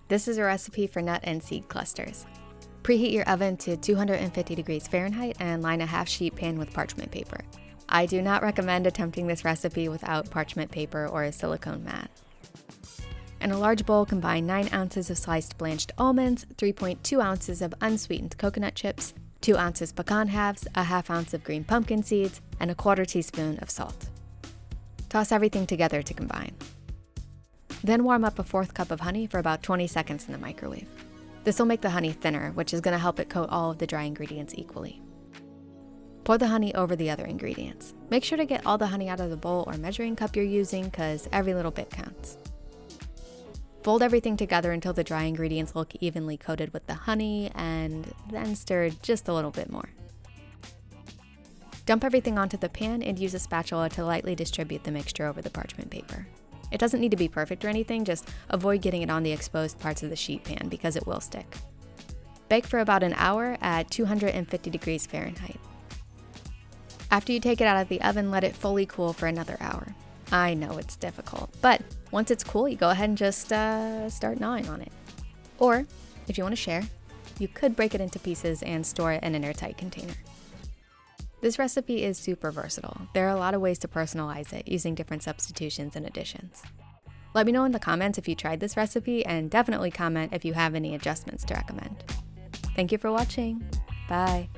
This is a recipe for nut and seed clusters. Preheat your oven to 250 degrees Fahrenheit and line a half sheet pan with parchment paper. I do not recommend attempting this recipe without parchment paper or a silicone mat. In a large bowl, combine 9 ounces of sliced blanched almonds, 3.2 ounces of unsweetened coconut chips, 2 ounces pecan halves, a half ounce of green pumpkin seeds, and a quarter teaspoon of salt. Toss everything together to combine. Then warm up a 1/4 cup of honey for about 20 seconds in the microwave. This will make the honey thinner, which is going to help it coat all of the dry ingredients equally. Pour the honey over the other ingredients. Make sure to get all the honey out of the bowl or measuring cup you're using, because every little bit counts. Fold everything together until the dry ingredients look evenly coated with the honey, and then stir just a little bit more. Dump everything onto the pan and use a spatula to lightly distribute the mixture over the parchment paper. It doesn't need to be perfect or anything, just avoid getting it on the exposed parts of the sheet pan because it will stick. Bake for about an hour at 250 degrees Fahrenheit. After you take it out of the oven, let it fully cool for another hour. I know it's difficult, but once it's cool, you go ahead and just start gnawing on it. Or, if you want to share, you could break it into pieces and store it in an airtight container. This recipe is super versatile. There are a lot of ways to personalize it using different substitutions and additions. Let me know in the comments if you tried this recipe, and definitely comment if you have any adjustments to recommend. Thank you for watching. Bye.